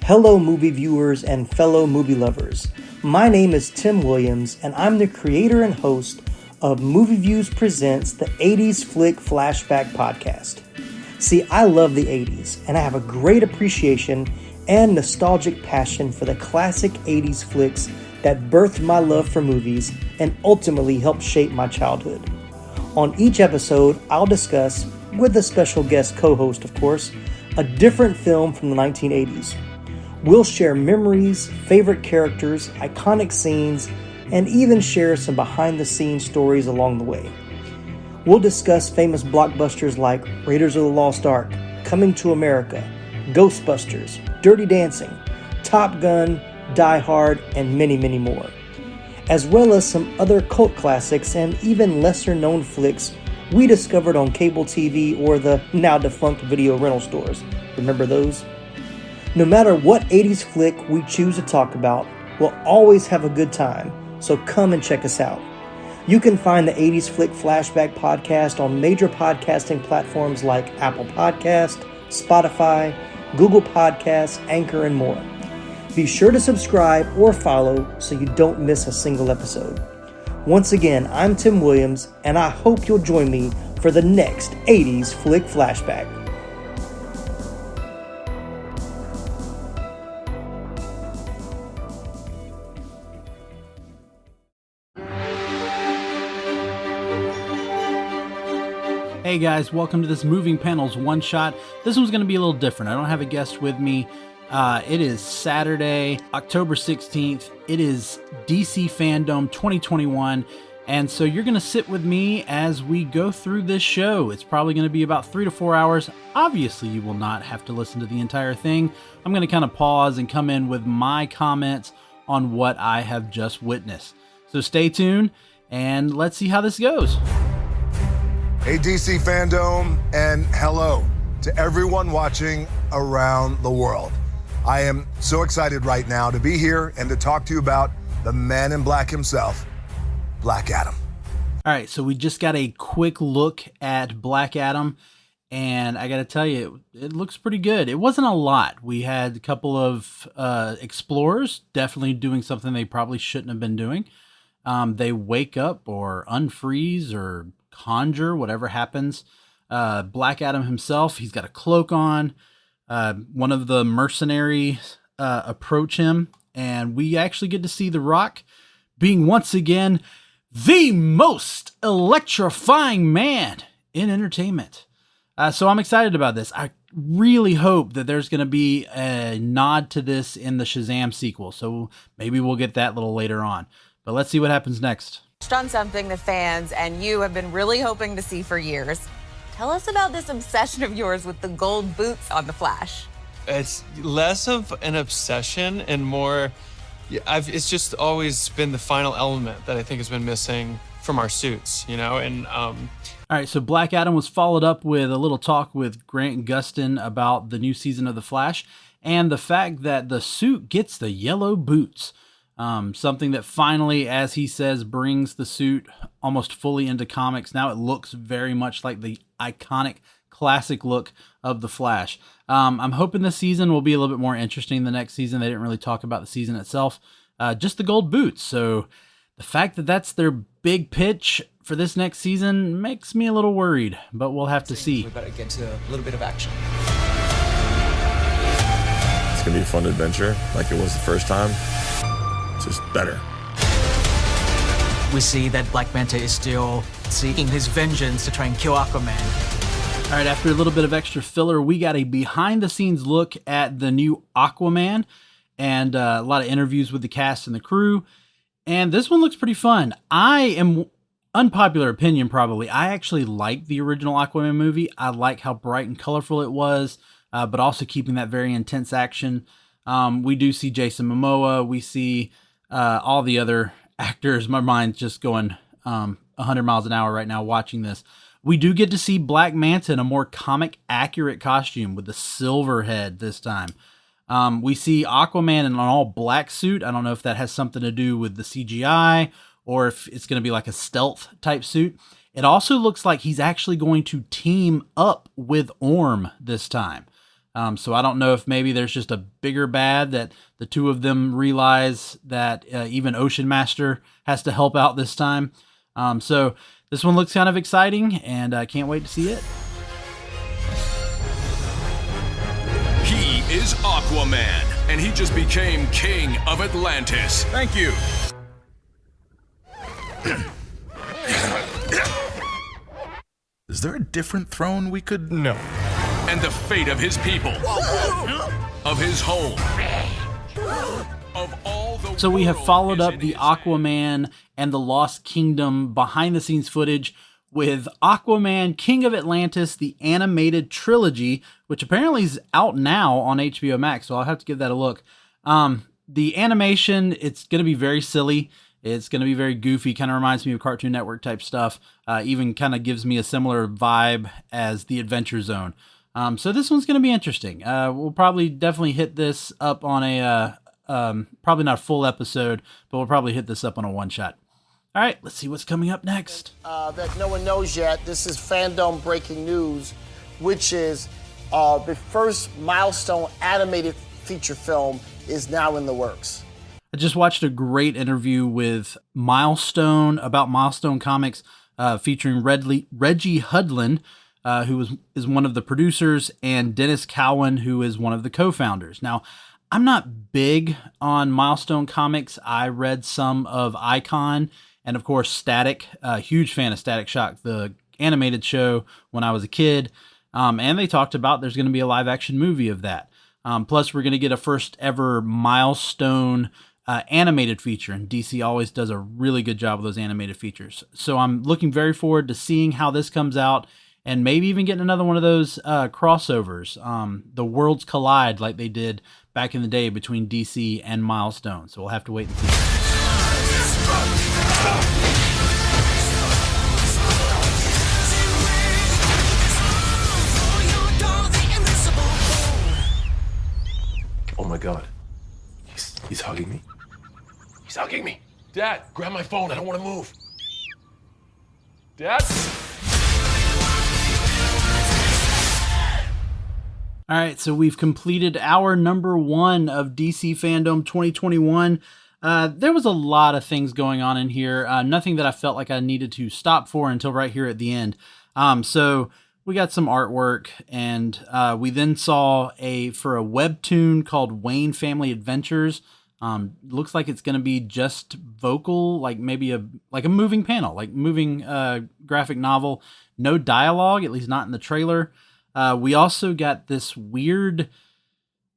Hello movie viewers and fellow movie lovers. My name is Tim Williams and I'm the creator and host of Movie Views Presents the 80s Flick Flashback Podcast. See, I love the 80s and I have a great appreciation and nostalgic passion for the classic 80s flicks that birthed my love for movies and ultimately helped shape my childhood. On each episode, I'll discuss, with a special guest co-host of course, a different film from the 1980s. We'll share memories, favorite characters, iconic scenes, and even share some behind-the-scenes stories along the way. We'll discuss famous blockbusters like Raiders of the Lost Ark, Coming to America, Ghostbusters, Dirty Dancing, Top Gun, Die Hard, and many, many more. As well as some other cult classics and even lesser-known flicks we discovered on cable TV or the now-defunct video rental stores. Remember those? No matter what 80s flick we choose to talk about, we'll always have a good time, so come and check us out. You can find the 80s Flick Flashback Podcast on major podcasting platforms like Apple Podcast, Spotify, Google Podcasts, Anchor, and more. Be sure to subscribe or follow so you don't miss a single episode. Once again, I'm Tim Williams, and I hope you'll join me for the next 80s Flick Flashback. Hey guys, welcome to this Moving Panels one shot. This one's going to be a little different. I don't have a guest with me. It is Saturday, October 16th. It is DC FanDome 2021. And so you're going to sit with me as we go through this show. It's probably going to be about 3 to 4 hours. Obviously, you will not have to listen to the entire thing. I'm going to kind of pause and come in with my comments on what I have just witnessed. So stay tuned and let's see how this goes. Hey DC FanDome, and hello to everyone watching around the world. I am so excited right now to be here and to talk to you about the man in black himself, Black Adam. All right, so we just got a quick look at Black Adam, and I got to tell you, it looks pretty good. It wasn't a lot. We had a couple of explorers definitely doing something they probably shouldn't have been doing. They wake up or unfreeze or conjure, whatever happens. Black Adam himself, he's got a cloak on. One of the mercenaries approach him, and we actually get to see The Rock being once again the most electrifying man in entertainment. So I'm excited about this. I really hope that there's going to be a nod to this in the Shazam sequel. So maybe we'll get that a little later on. But let's see what happens next. On something the fans and you have been really hoping to see for years. Tell us about this obsession of yours with the gold boots on the Flash. It's less of an obsession and more, it's just always been the final element that I think has been missing from our suits, you know? And all right, so Black Adam was followed up with a little talk with Grant Gustin about the new season of The Flash and the fact that the suit gets the yellow boots. Something that finally, as he says, brings the suit almost fully into comics. Now it looks very much like the iconic classic look of the Flash. I'm hoping this season will be a little bit more interesting than the next season. They didn't really talk about the season itself, just the gold boots. So the fact that that's their big pitch for this next season makes me a little worried, but we'll have to see. We better get to a little bit of action. It's gonna be a fun adventure like it was the first time. Just better. We see that Black Manta is still seeking his vengeance to try and kill Aquaman. All right, after a little bit of extra filler, we got a behind-the-scenes look at the new Aquaman and a lot of interviews with the cast and the crew. And this one looks pretty fun. I am, unpopular opinion probably, I actually like the original Aquaman movie. I like how bright and colorful it was, but also keeping that very intense action. We do see Jason Momoa. We see all the other actors. My mind's just going 100 miles an hour right now watching this. We do get to see Black Manta in a more comic accurate costume with the silver head this time. We see Aquaman in an all black suit. I don't know if that has something to do with the CGI or if it's going to be like a stealth type suit. It also looks like he's actually going to team up with Orm this time. So I don't know if maybe there's just a bigger bad that the two of them realize that even Ocean Master has to help out this time. So this one looks kind of exciting, and I can't wait to see it. He is Aquaman, and he just became king of Atlantis. Thank you. Is there a different throne we could... No. And the fate of his people, of his home, of all the So we have world followed is up in the his hand. Aquaman and the Lost Kingdom behind the scenes footage with Aquaman King of Atlantis, the animated trilogy, which apparently is out now on HBO Max, so I'll have to give that a look. The animation, it's going to be very silly. It's going to be very goofy, kind of reminds me of Cartoon Network type stuff. Even kind of gives me a similar vibe as The Adventure Zone. So this one's going to be interesting. We'll probably definitely hit this up on a, probably not a full episode, but we'll probably hit this up on a one-shot. All right, let's see what's coming up next. That no one knows yet. This is FanDome breaking news, which is the first Milestone animated feature film is now in the works. I just watched a great interview with Milestone about Milestone Comics, featuring Reggie Hudlin, who is one of the producers, and Dennis Cowan, who is one of the co-founders. Now, I'm not big on Milestone Comics. I read some of Icon and, of course, Static. Huge fan of Static Shock, the animated show, when I was a kid. And they talked about there's going to be a live-action movie of that. Plus, we're going to get a first ever Milestone animated feature, and DC always does a really good job with those animated features. So I'm looking very forward to seeing how this comes out, and maybe even getting another one of those crossovers, the worlds collide like they did back in the day between DC and Milestone. So we'll have to wait and see. Oh my God. He's hugging me. He's hugging me. Dad, grab my phone. I don't want to move. Dad? All right, so we've completed our number 1 of DC FanDome 2021. There was a lot of things going on in here. Nothing that I felt like I needed to stop for until right here at the end. So we got some artwork, and we then saw for a webtoon called Wayne Family Adventures. Looks like it's going to be just vocal, like maybe a moving panel, like moving graphic novel. No dialogue, at least not in the trailer. We also got this weird,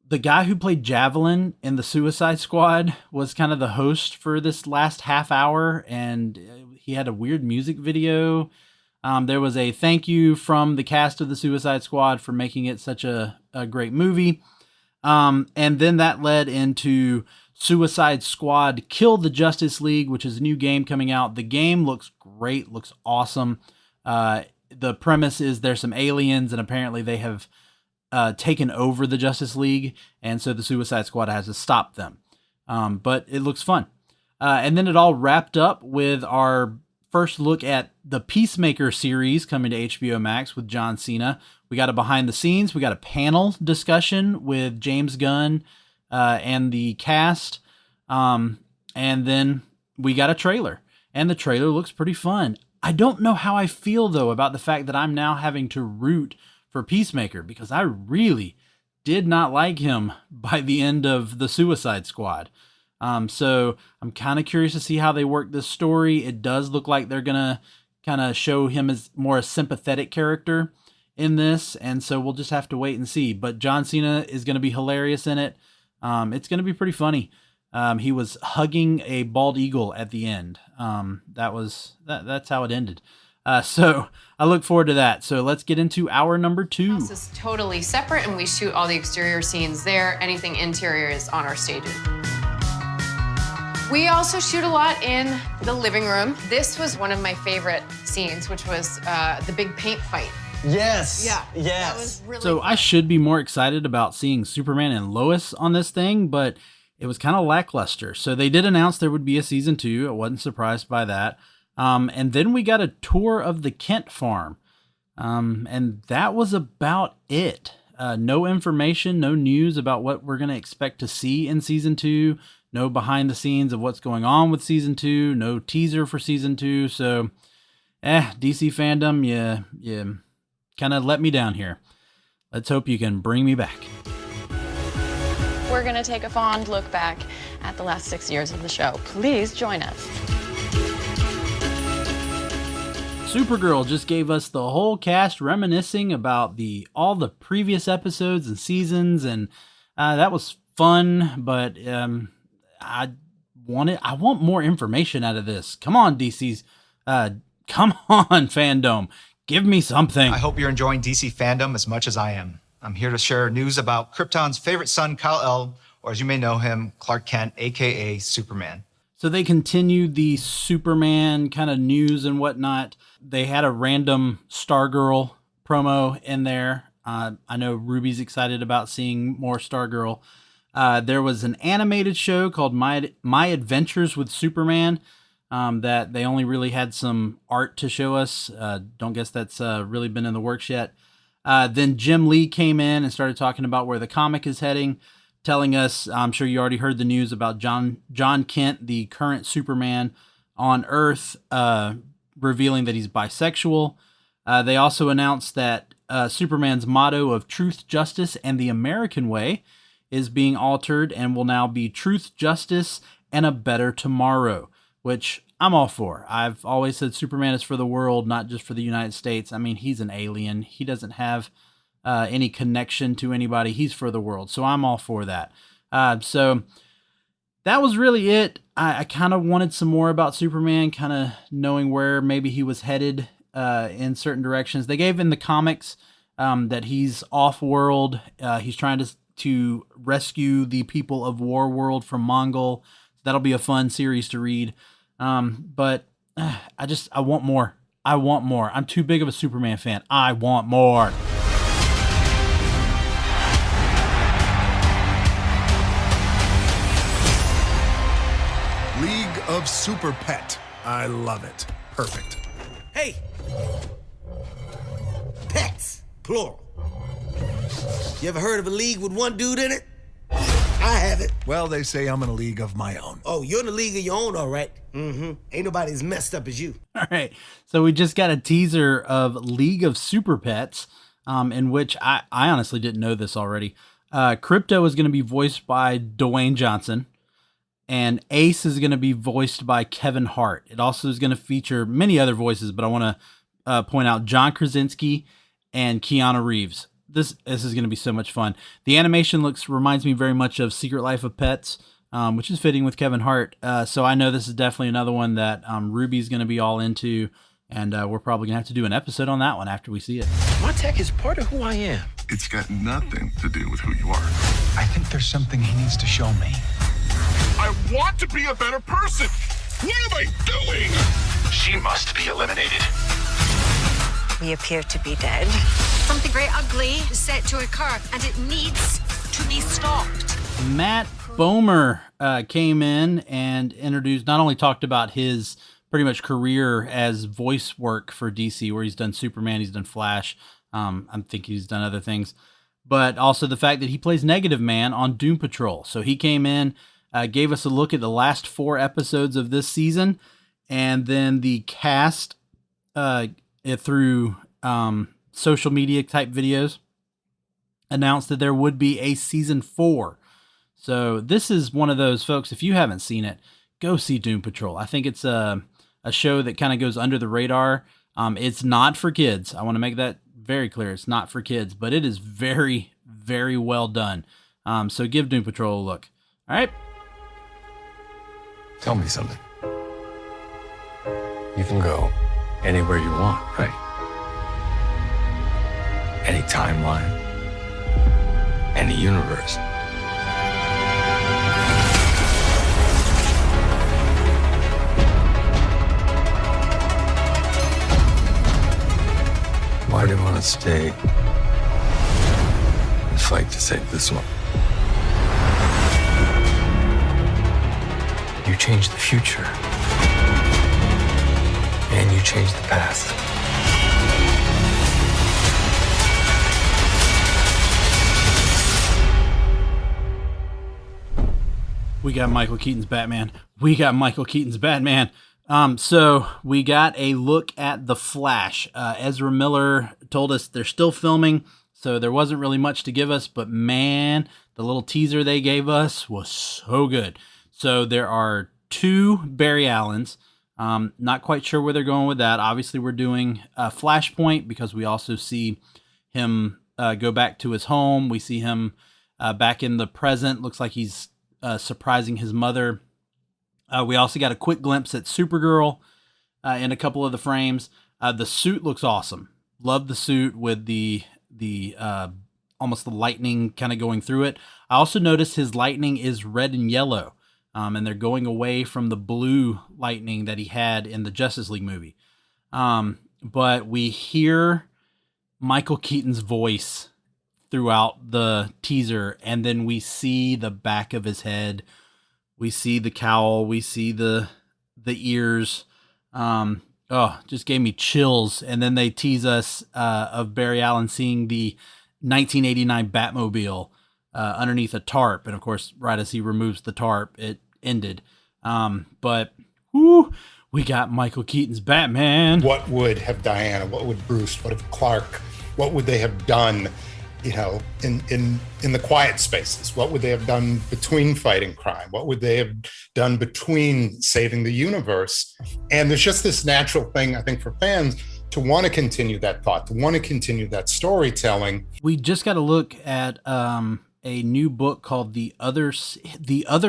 the guy who played Javelin in the Suicide Squad was kind of the host for this last half hour, and he had a weird music video. There was a thank you from the cast of the Suicide Squad for making it such a great movie. And then that led into Suicide Squad Kill the Justice League, which is a new game coming out. The game looks great, looks awesome. The premise is there's some aliens, and apparently they have taken over the Justice League, and so the Suicide Squad has to stop them. But it looks fun. And then it all wrapped up with our first look at the Peacemaker series coming to HBO Max with John Cena. We got a behind the scenes. We got a panel discussion with James Gunn and the cast. And then we got a trailer, and the trailer looks pretty fun. I don't know how I feel, though, about the fact that I'm now having to root for Peacemaker, because I really did not like him by the end of the Suicide Squad. So I'm kind of curious to see how they work this story. It does look like they're going to kind of show him as more a sympathetic character in this, and so we'll just have to wait and see. But John Cena is going to be hilarious in it. It's going to be pretty funny. He was hugging a bald eagle at the end. That's how it ended. So I look forward to that. So let's get into our number 2. This is totally separate, and we shoot all the exterior scenes there. Anything interior is on our stages. We also shoot a lot in the living room. This was one of my favorite scenes, which was the big paint fight. Yes. Yeah. Yes. That was really So fun. I should be more excited about seeing Superman and Lois on this thing, but it was kind of lackluster. So they did announce there would be a season 2. I wasn't surprised by that. And then we got a tour of the Kent farm. And that was about it. no information, no news about what we're going to expect to see in season 2, no behind the scenes of what's going on with season 2, no teaser for season 2. So, DC FanDome, you kind of let me down here. Let's hope you can bring me back. We're going to take a fond look back at the last 6 years of the show. Please join us. Supergirl just gave us the whole cast reminiscing about all the previous episodes and seasons, and that was fun, but I want more information out of this. Come on, DC's. Come on, FanDome. Give me something. I hope you're enjoying DC FanDome as much as I am. I'm here to share news about Krypton's favorite son, Kal-El, or as you may know him, Clark Kent, a.k.a. Superman. So they continued the Superman kind of news and whatnot. They had a random Stargirl promo in there. I know Ruby's excited about seeing more Stargirl. There was an animated show called My Adventures with Superman that they only really had some art to show us. Don't guess that's really been in the works yet. Then Jim Lee came in and started talking about where the comic is heading, telling us, I'm sure you already heard the news about John Kent, the current Superman on Earth, revealing that he's bisexual. They also announced that Superman's motto of truth, justice, and the American way is being altered and will now be truth, justice, and a better tomorrow, which I'm all for. I've always said Superman is for the world, not just for the United States. I mean, he's an alien. He doesn't have any connection to anybody. He's for the world. So I'm all for that. So that was really it. I kind of wanted some more about Superman, kind of knowing where maybe he was headed in certain directions. They gave in the comics that he's off-world. He's trying to rescue the people of War World from Mongol. That'll be a fun series to read. But I want more. I want more. I'm too big of a Superman fan. I want more. League of Super Pet. I love it. Perfect. Hey! Pets, plural. You ever heard of a league with one dude in it? I haven't. Well, they say I'm in a league of my own. Oh, you're in a league of your own, all right. Mm-hmm. Ain't nobody as messed up as you. All right. So we just got a teaser of League of Super Pets, in which I honestly didn't know this already. Crypto is going to be voiced by Dwayne Johnson, and Ace is going to be voiced by Kevin Hart. It also is going to feature many other voices, but I want to point out John Krasinski and Keanu Reeves. This is going to be so much fun. The animation reminds me very much of Secret Life of Pets, which is fitting with Kevin Hart. So I know this is definitely another one that Ruby's going to be all into, and we're probably going to have to do an episode on that one after we see it. My tech is part of who I am. It's got nothing to do with who you are. I think there's something he needs to show me. I want to be a better person. What am I doing? She must be eliminated. We appear to be dead. Something very ugly is set to occur, and it needs to be stopped. Matt Bomer came in and not only talked about his pretty much career as voice work for DC, where he's done Superman, he's done Flash. I think he's done other things, but also the fact that he plays Negative Man on Doom Patrol. So he came in, gave us a look at the last 4 episodes of this season, and then the cast through social media type videos announced that there would be a season 4. So this is one of those, folks, if you haven't seen it, go see Doom Patrol. I think it's a show that kind of goes under the radar. It's not for kids. I want to make that very clear. It's not for kids, but it is very, very well done. So give Doom Patrol a look. All right. Tell me something. You can go anywhere you want, right? Any timeline, any universe. Why do you want to stay and fight to save this one? You changed the future. And you changed the past. We got Michael Keaton's Batman. So we got a look at The Flash. Ezra Miller told us they're still filming, so there wasn't really much to give us, but man, the little teaser they gave us was so good. So there are 2 Barry Allens. Not quite sure where they're going with that. Obviously, we're doing Flashpoint because we also see him go back to his home. We see him back in the present. Looks like he's surprising his mother. We also got a quick glimpse at Supergirl in a couple of the frames. The suit looks awesome. Love the suit with the almost the lightning kind of going through it. I also noticed his lightning is red and yellow, and they're going away from the blue lightning that he had in the Justice League movie. But we hear Michael Keaton's voice throughout the teaser, and then we see the back of his head. We see the cowl. We see the ears. Just gave me chills. And then they tease us of Barry Allen seeing the 1989 Batmobile underneath a tarp. And of course, right as he removes the tarp, it ended. But we got Michael Keaton's Batman. What would have Diana? What would Bruce? What if Clark? What would they have done? You know, in the quiet spaces, what would they have done between fighting crime? What would they have done between saving the universe? And there's just this natural thing, I think, for fans to want to continue that thought, to want to continue that storytelling. We just got to look at a new book called The Other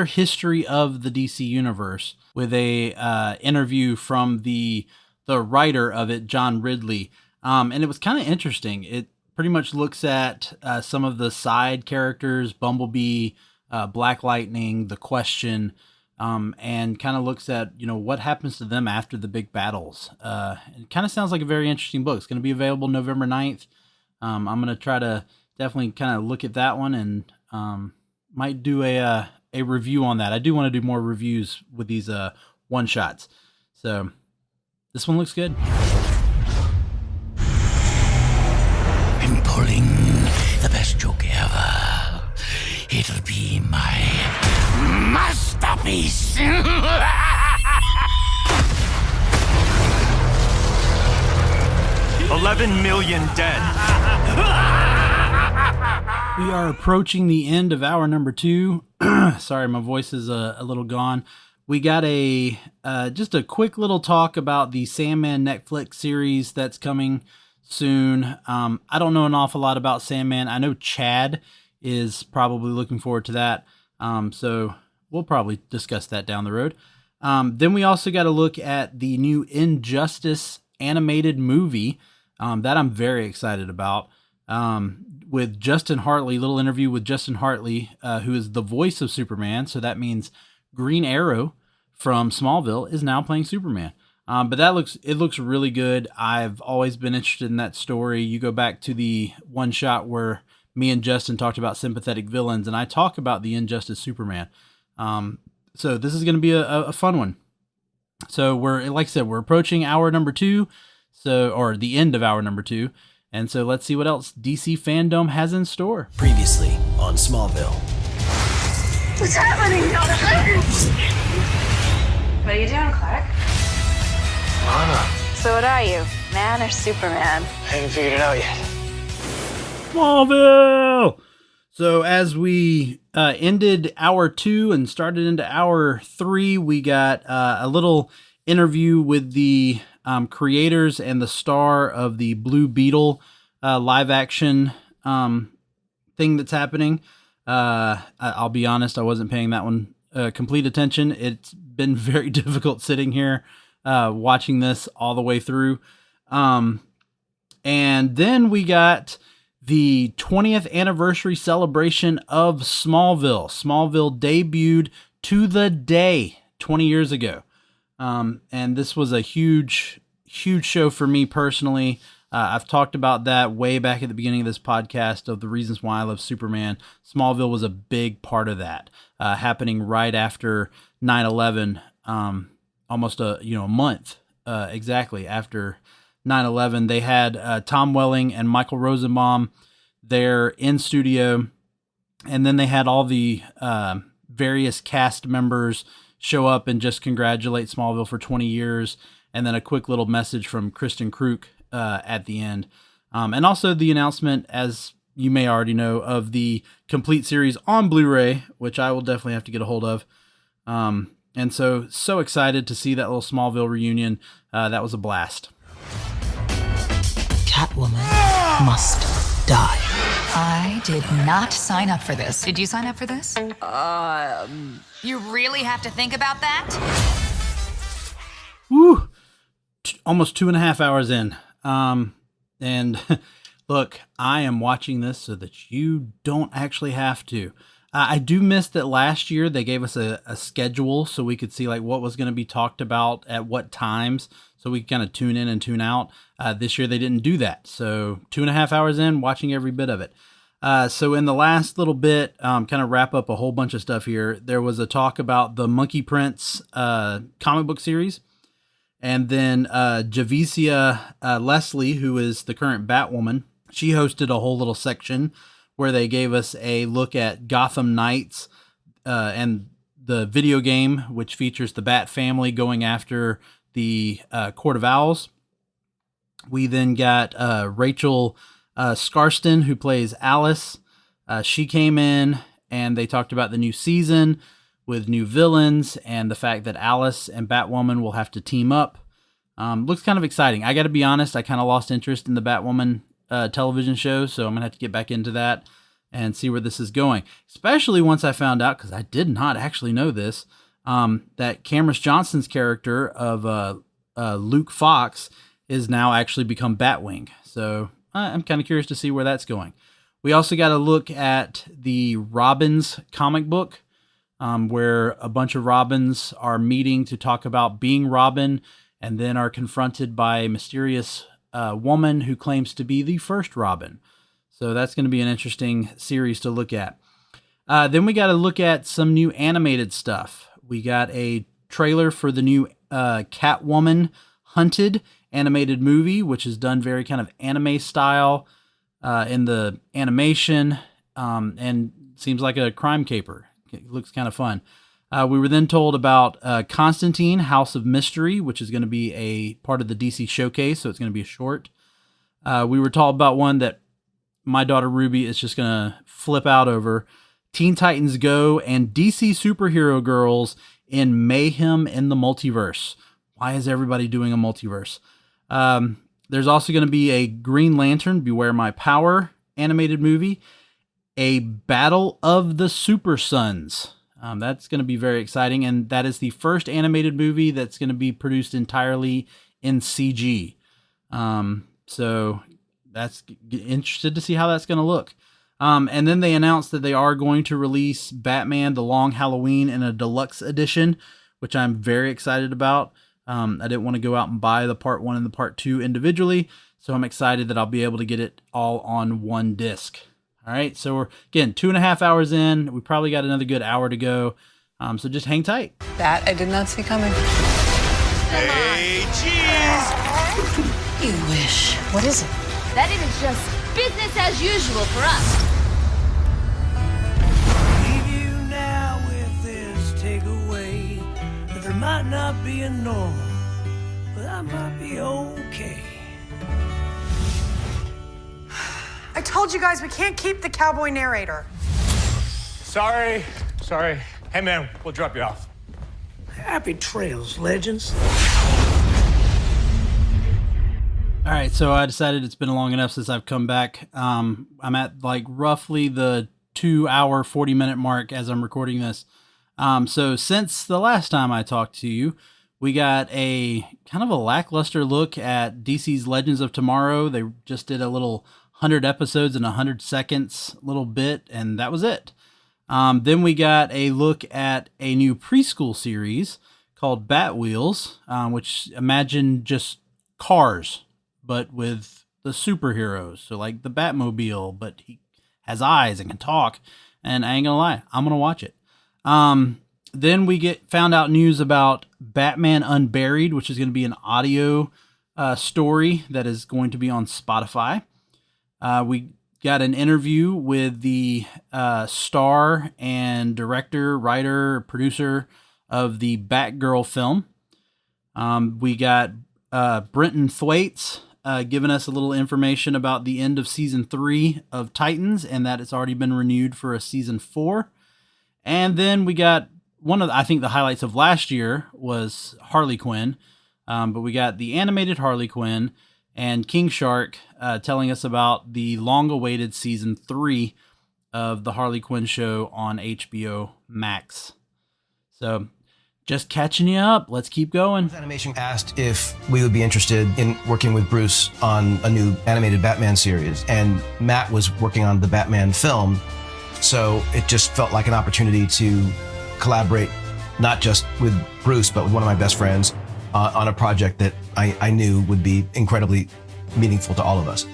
History of the DC Universe, with a interview from the writer of it, John Ridley, and it was kind of interesting. It pretty much looks at some of the side characters, Bumblebee, Black Lightning, The Question, and kind of looks at, what happens to them after the big battles. It kind of sounds like a very interesting book. It's going to be available November 9th. I'm going to try to definitely kind of look at that one, and might do a review on that. I do want to do more reviews with these one-shots. So this one looks good. Pulling the best joke ever. It'll be my masterpiece. 11 million dead. We are approaching the end of hour number 2. Sorry, my voice is a little gone. We got just a quick little talk about the Sandman Netflix series that's coming soon. I don't know an awful lot about Sandman. I know Chad is probably looking forward to that. So we'll probably discuss that down the road. Then we also got to look at the new Injustice animated movie that I'm very excited about. With Justin Hartley, little interview with Justin Hartley, who is the voice of Superman. So that means Green Arrow from Smallville is now playing Superman. But it looks really good. I've always been interested in that story. You go back to the one shot where me and Justin talked about sympathetic villains, and I talk about the Injustice Superman. So this is going to be a fun one. So like I said, we're approaching hour number 2, or the end of hour number 2. And so let's see what else DC FanDome has in store. Previously on Smallville. What's happening, Jonathan? What are you doing, Clark? Lana. So what are you, man or Superman? I haven't figured it out yet. Smallville! So as we ended hour 2 and started into hour 3, we got a little interview with the creators and the star of the Blue Beetle live action thing that's happening. I'll be honest, I wasn't paying that one complete attention. It's been very difficult sitting here watching this all the way through. And then we got the 20th anniversary celebration of Smallville. Smallville debuted to the day 20 years ago. And this was a huge show for me personally. I've talked about that way back at the beginning of this podcast of the reasons why I love Superman. Smallville was a big part of that, happening right after 9/11, almost a month exactly after 9/11. They had Tom Welling and Michael Rosenbaum there in studio, and then they had all the various cast members show up and just congratulate Smallville for 20 years. And then a quick little message from Kristen Kruk at the end. And also the announcement, as you may already know, of the complete series on Blu-ray, which I will definitely have to get a hold of. And so excited to see that little Smallville reunion. That was a blast. Catwoman must die. I did not sign up for this. Did you sign up for this? You really have to think about that? Woo! Almost 2.5 hours in. And look, I am watching this so that you don't actually have to. I do miss that last year they gave us a schedule so we could see like what was going to be talked about at what times, so we could kind of tune in and tune out. This year they didn't do that. So 2.5 hours in, watching every bit of it. So in the last little bit, kind of wrap up a whole bunch of stuff here. There was a talk about the Monkey Prince comic book series. And then Javicia Leslie, who is the current Batwoman, she hosted a whole little section where they gave us a look at Gotham Knights and the video game, which features the Bat family going after the Court of Owls. We then got Rachel Scarston, who plays Alice. She came in and they talked about the new season with new villains and the fact that Alice and Batwoman will have to team up. Looks kind of exciting. I got to be honest, I kind of lost interest in the Batwoman television show, so I'm going to have to get back into that and see where this is going. Especially once I found out, because I did not actually know this, that Cameron Johnson's character of Luke Fox is now actually become Batwing. So I'm kind of curious to see where that's going. We also got to look at the Robins comic book, where a bunch of Robins are meeting to talk about being Robin, and then are confronted by a mysterious woman who claims to be the first Robin. So that's going to be an interesting series to look at. Then we got to look at some new animated stuff. We got a trailer for the new Catwoman Hunted animated movie, which is done very kind of anime style in the animation, and seems like a crime caper. It looks kind of fun. We were then told about Constantine, House of Mystery, which is going to be a part of the DC Showcase, so it's going to be a short. We were told about one that my daughter Ruby is just going to flip out over. Teen Titans Go and DC Superhero Girls in Mayhem in the Multiverse. Why is everybody doing a multiverse? There's also going to be a Green Lantern, Beware My Power animated movie. A Battle of the Super Sons. That's going to be very exciting, and that is the first animated movie that's going to be produced entirely in CG. So that's interested to see how that's going to look. And then they announced that they are going to release Batman The Long Halloween in a deluxe edition, which I'm very excited about. I didn't want to go out and buy the part 1 and the part 2 individually, so I'm excited that I'll be able to get it all on one disc. All right, so we're, again, 2.5 hours in. We probably got another good hour to go, so just hang tight. That I did not see coming. Hey, cheese! You wish. What is it? That is just business as usual for us. Leave you now with this takeaway that there might not be a normal, but I might be okay. I told you guys we can't keep the cowboy narrator. Sorry. Hey, man, we'll drop you off. Happy trails, legends. All right, so I decided it's been long enough since I've come back. I'm at like roughly the 2 hour, 40-minute mark as I'm recording this. So since the last time I talked to you, we got a kind of a lackluster look at DC's Legends of Tomorrow. They just did a little 100 episodes in 100 seconds little bit, and that was it. Then we got a look at a new preschool series called Bat Wheels, which imagine just cars, but with the superheroes. So like the Batmobile, but he has eyes and can talk. And I ain't gonna lie, I'm gonna watch it. Then we found out news about Batman Unburied, which is going to be an audio story that is going to be on Spotify. We got an interview with the star and director, writer, producer of the Batgirl film. We got Brenton Thwaites giving us a little information about the end of season 3 of Titans and that it's already been renewed for a season 4. And then we got I think the highlights of last year was Harley Quinn. But we got the animated Harley Quinn and King Shark telling us about the long-awaited season 3 of the Harley Quinn show on HBO Max. So just catching you up. Let's keep going. Animation asked if we would be interested in working with Bruce on a new animated Batman series, and Matt was working on the Batman film, so it just felt like an opportunity to collaborate not just with Bruce, but with one of my best friends on a project that I knew would be incredibly meaningful to all of us.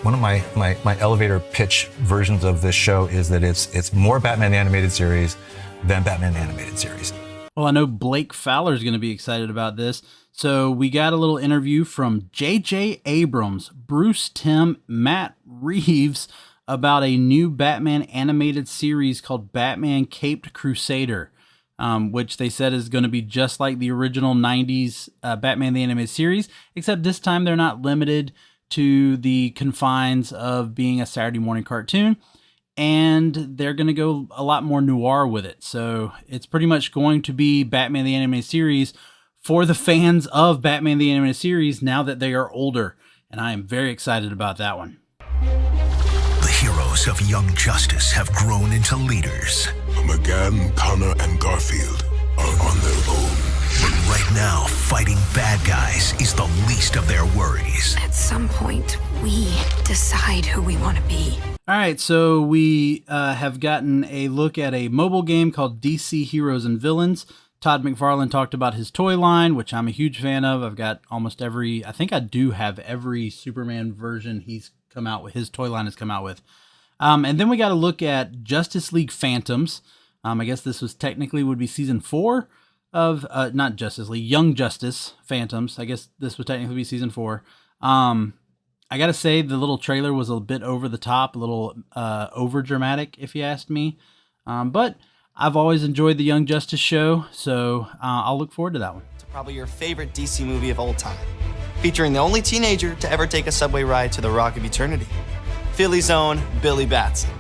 One of my elevator pitch versions of this show is that it's more Batman the Animated Series than Batman the Animated Series. Well, I know Blake Fowler is going to be excited about this. So we got a little interview from J.J. Abrams, Bruce Timm, Matt Reeves about a new Batman animated series called Batman Caped Crusader, which they said is going to be just like the original 90s Batman the Animated Series, except this time they're not limited to the confines of being a Saturday morning cartoon. And they're going to go a lot more noir with it. So it's pretty much going to be Batman the Animated Series for the fans of Batman the Animated Series now that they are older. And I am very excited about that one. The heroes of Young Justice have grown into leaders. McGann, Connor, and Garfield are on their own. But right now, fighting bad guys is the least of their worries. At some point, we decide who we want to be. All right, so we have gotten a look at a mobile game called DC Heroes and Villains. Todd McFarlane talked about his toy line, which I'm a huge fan of. I've got almost I think I do have every Superman version he's come out with, his toy line has come out with. And then we got to look at Justice League Phantoms. I guess this was technically would be season 4 of, not Justice League, Young Justice Phantoms. I guess this would technically be season 4. I gotta say the little trailer was a bit over the top, a little over dramatic, if you asked me. But I've always enjoyed the Young Justice show, so I'll look forward to that one. It's probably your favorite DC movie of all time, featuring the only teenager to ever take a subway ride to the Rock of Eternity, Philly's own Billy Batson.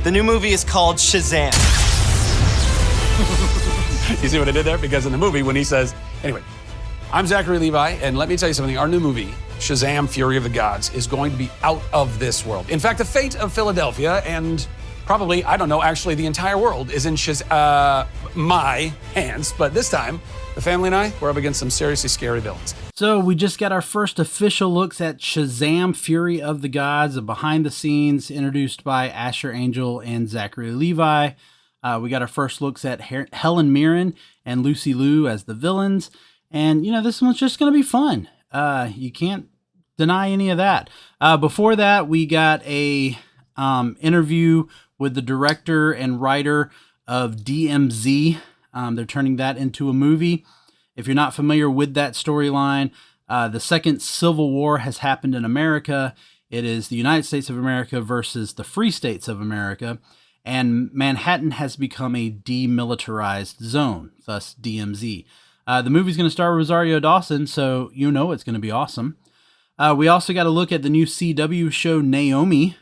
The new movie is called Shazam. You see what I did there? Because in the movie, when he says, anyway, I'm Zachary Levi, and let me tell you something, our new movie, Shazam! Fury of the Gods, is going to be out of this world. In fact, the fate of Philadelphia and probably, I don't know, actually the entire world is in my hands. But this time, the family and I, we're up against some seriously scary villains. So we just got our first official looks at Shazam! Fury of the Gods, a behind the scenes introduced by Asher Angel and Zachary Levi. We got our first looks at Helen Mirren and Lucy Liu as the villains. And, you know, this one's just going to be fun. You can't deny any of that. Before that, we got a interview with the director and writer of DMZ. They're turning that into a movie. If you're not familiar with that storyline, the second Civil War has happened in America. It is the United States of America versus the Free States of America. And Manhattan has become a demilitarized zone, thus DMZ. The movie's going to star Rosario Dawson, so you know it's going to be awesome. We also got to look at the new CW show Naomi,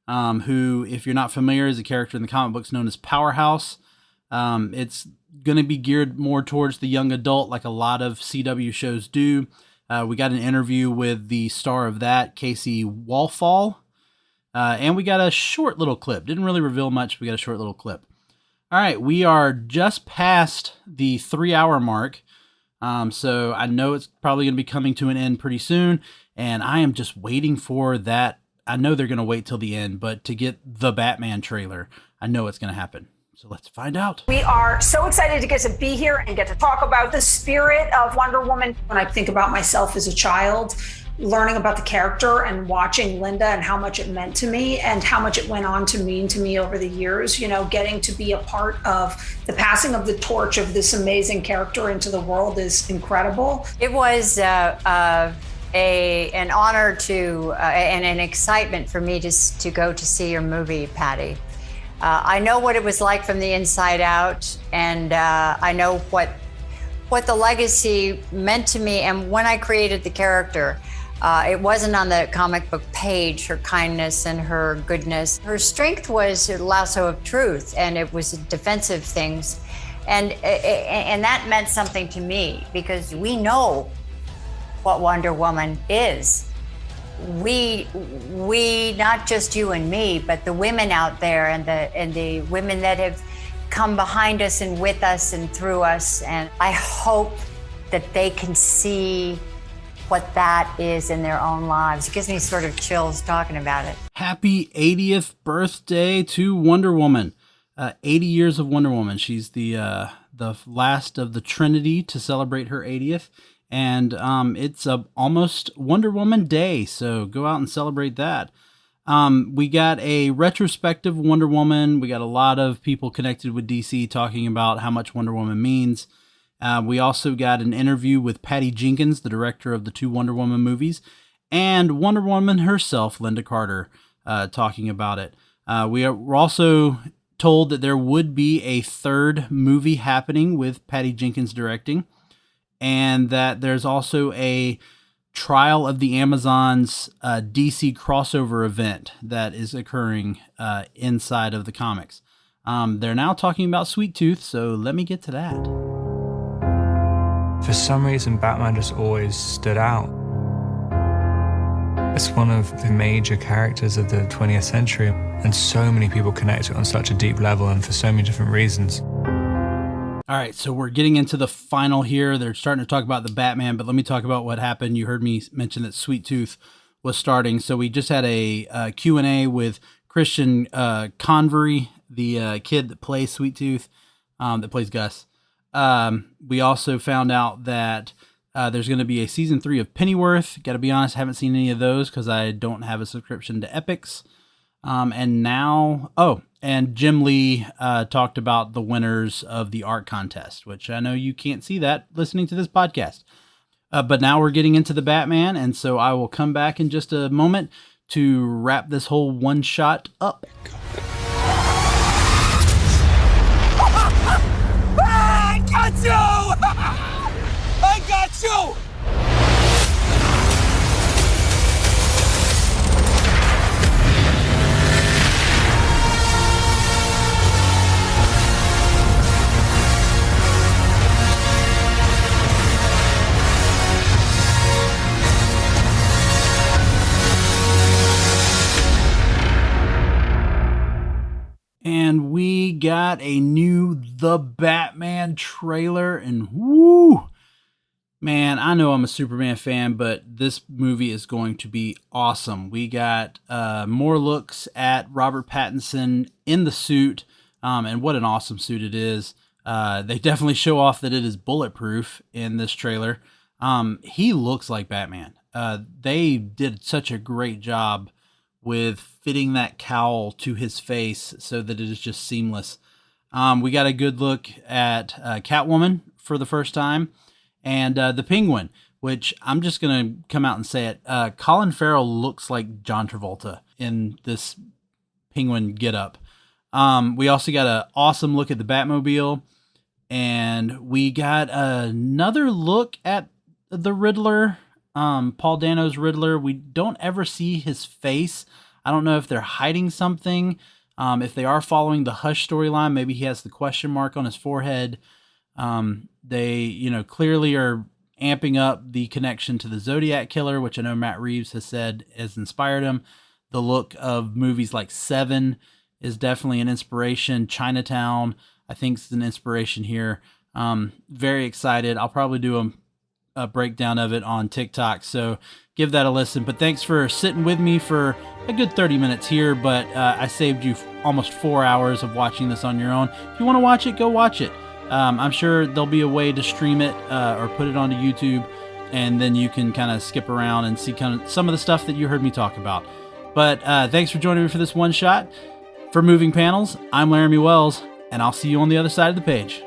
who, if you're not familiar, is a character in the comic books known as Powerhouse. It's going to be geared more towards the young adult, like a lot of CW shows do. We got an interview with the star of that, Casey Wallfall. And we got a short little clip. Didn't really reveal much, but we got a short little clip. All right, we are just past the 3-hour mark. So I know it's probably going to be coming to an end pretty soon. And I am just waiting for that. I know they're going to wait till the end, but to get the Batman trailer, I know it's going to happen. So let's find out. We are so excited to get to be here and get to talk about the spirit of Wonder Woman. When I think about myself as a child, learning about the character and watching Linda and how much it meant to me and how much it went on to mean to me over the years, you know, getting to be a part of the passing of the torch of this amazing character into the world is incredible. It was an honor to and an excitement for me to go to see your movie, Patty. I know what it was like from the inside out, and I know what the legacy meant to me. And when I created the character, it wasn't on the comic book page, her kindness and her goodness. Her strength was a lasso of truth, and it was defensive things. And that meant something to me, because we know what Wonder Woman is. We, not just you and me, but the women out there and the women that have come behind us and with us and through us. And I hope that they can see what that is in their own lives. It gives me sort of chills talking about it. Happy 80th birthday to Wonder Woman. 80 years of Wonder Woman. She's the last of the Trinity to celebrate her 80th. And it's almost Wonder Woman Day, so go out and celebrate that. We got a retrospective Wonder Woman. We got a lot of people connected with DC talking about how much Wonder Woman means. We also got an interview with Patty Jenkins, the director of the 2 Wonder Woman movies, and Wonder Woman herself, Linda Carter, talking about it. We're also told that there would be a 3rd movie happening with Patty Jenkins directing, and that there's also a Trial of the Amazons DC crossover event that is occurring inside of the comics. They're now talking about Sweet Tooth, so let me get to that. For some reason, Batman just always stood out. It's one of the major characters of the 20th century, and so many people connect to it on such a deep level and for so many different reasons. All right, so we're getting into the final here. They're starting to talk about the Batman, but let me talk about what happened. You heard me mention that Sweet Tooth was starting. So we just had a Q&A with Christian Convery, the kid that plays Sweet Tooth, that plays Gus. We also found out that there's going to be a season 3 of Pennyworth. Got to be honest, haven't seen any of those because I don't have a subscription to Epix. And Jim Lee talked about the winners of the art contest, which I know you can't see that listening to this podcast. But now we're getting into the Batman, and so I will come back in just a moment to wrap this whole one shot up. I got you! I got you! And we got a new The Batman trailer, and woo! Man, I know I'm a Superman fan, but this movie is going to be awesome. We got more looks at Robert Pattinson in the suit, and what an awesome suit it is. They definitely show off that it is bulletproof in this trailer. He looks like Batman. They did such a great job with fitting that cowl to his face so that it is just seamless. We got a good look at Catwoman for the first time, and the Penguin, which I'm just going to come out and say it. Colin Farrell looks like John Travolta in this Penguin getup. We also got an awesome look at the Batmobile, and we got another look at the Riddler, Paul Dano's Riddler. We don't ever see his face. I don't know if they're hiding something. If they are following the Hush storyline, maybe he has the question mark on his forehead. They, clearly are amping up the connection to the Zodiac Killer, which I know Matt Reeves has said has inspired him. The look of movies like Seven is definitely an inspiration. Chinatown, I think, is an inspiration here. Very excited. I'll probably do a breakdown of it on TikTok, so give that a listen. But thanks for sitting with me for a good 30 minutes here, but I saved you almost 4 hours of watching this on your own. If you want to watch it, go watch it. I'm sure there'll be a way to stream it or put it onto YouTube, and then you can kind of skip around and see kind of some of the stuff that you heard me talk about. But thanks for joining me for this one shot. For Moving Panels, I'm Laramy Wells, and I'll see you on the other side of the page.